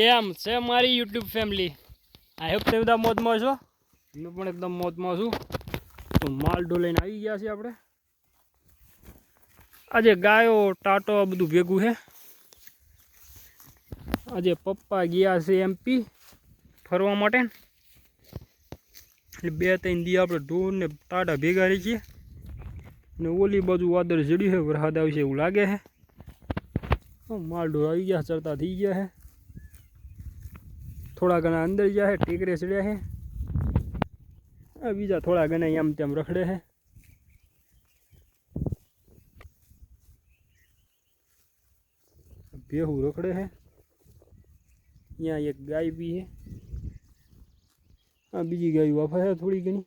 કેમ છે મારી યુટ્યુબ ફેમિલી? આઈ હોપ તમે બધા મોજમાં છો. હું પણ એકદમ મોજમાં છું. તો માલ લઈને આવી ગયા છીએ આપણે. આજે ગાયો ટાટો બધું ભેગું છે. આજે પપ્પા ગયા છે MP ફરવા માટે. એટલે 2-3 દી આપણે ઢોર ને ટાટા ભેગા રહી છીએ. ને ઓલી બાજુ વાદળ જડ્યું છે, વરસાદ આવશે એવું લાગે છે. માલ ઢોર આવી ગયા, ચરતા થઈ ગયા છે. થોડા ઘણા અંદર ગયા છે, ટેકરે ચડ્યા છે. બીજા થોડા ઘણા આમ તેમ રખડે છે. ભેહું રખડે છે. અહીંયા એક ગાય બી છે. બીજી ગાય વાફા છે થોડી ઘણી.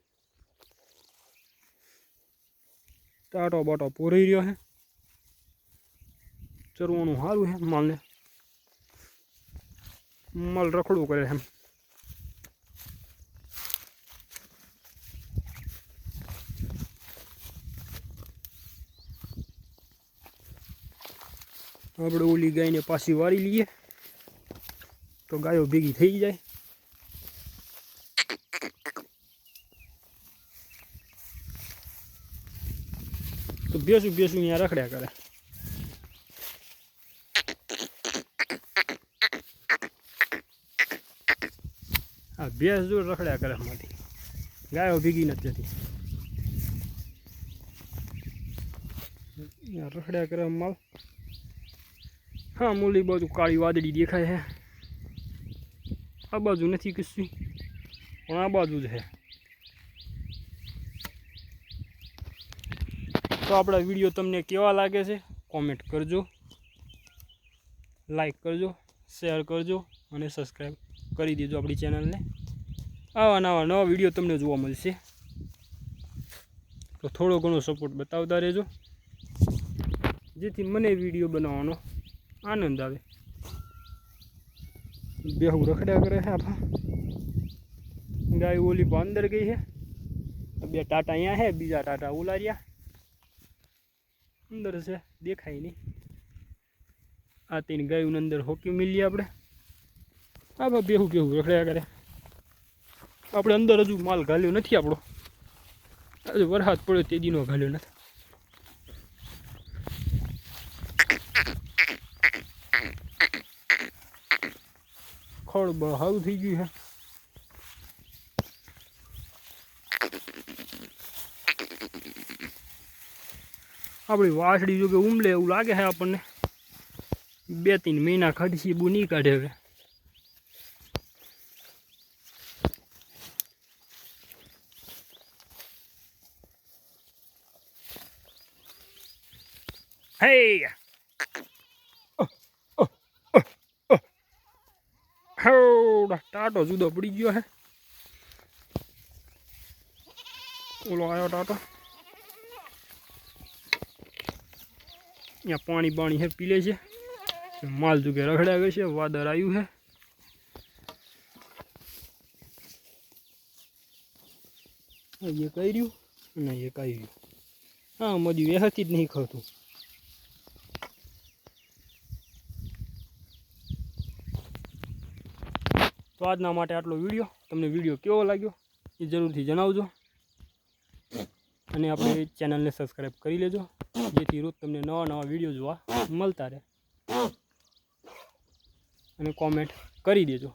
ટાટો બાટો પોરાઈ રહ્યો છે. ચરવાનું સારું છે માલને. માલ રખડું કરે છે. આપણે ઓલી ગાયને પાછી વારી લઈએ તો ગાયો ભેગી થઈ જાય. તો બેસું અહીંયા રખડ્યા કરે. હા, ભેંસ જો રખડ્યા કરે માંથી, ગાયો ભેગી નથી જતી. રખડ્યા કરે માલ. હા, મૂલી બાજુ કાળી વાદળી દેખાય છે. આ બાજુ નથી કશું, પણ આ બાજુ જ છે. તો આપણા વિડીયો તમને કેવા લાગે છે કોમેન્ટ કરજો, લાઈક કરજો, શેર કરજો અને સબસ્ક્રાઈબ કરી દેજો આપણી ચેનલને. આવા નવા વિડીયો તમને જોવા મળશે. તો થોડો ઘણો સપોર્ટ બતાવતા રહેજો, જેથી મને વિડીયો બનાવવાનો આનંદ આવે. બેહું રખડ્યા કરે છે. આપણા ગાય ઓલી પણ અંદર ગઈ છે. 2 ટાટા અહીંયા છે, બીજા ટાટા ઓલા રહ્યા અંદર છે, દેખાય નહીં. આ 3 ગાયું અંદર હોકી મિલીએ આપણે. આ બેહું રખડ્યા કરે. આપણે અંદર હજુ માલ ઘાલ્યો નથી. આપણો હજુ વરસાદ પડ્યો તે દીનો ઘાલ્યો નથી. ખડ સારું થઈ ગયું છે. આપણી વાસળી જો કે ઉમલે એવું લાગે છે આપણને. 2-3 મહિના કાઢી બહુ નહીં કાઢે હવે. Hey! ટાટો જુદો પડી ગયો છે. ઓલો આવ્યો ટાટો. અહીંયા પાણી છે, પી લે છે. માલ જુગે રખડ્યા ગયો છે. વાદળ આવ્યું છે. એ કર્યું અને એ કર્યું. હા, મજુ વ્યવસ્થિત નહીં ખાતું. તો આજના માટે આટલો વિડીયો. તમને વિડીયો કેવો લાગ્યો એ જરૂરથી જણાવજો. અને આપણે ચેનલને સબસ્ક્રાઈબ કરી લેજો, જેથી રોજ તમને નવા વિડીયો જોવા મળતા રહે. અને કોમેન્ટ કરી દેજો.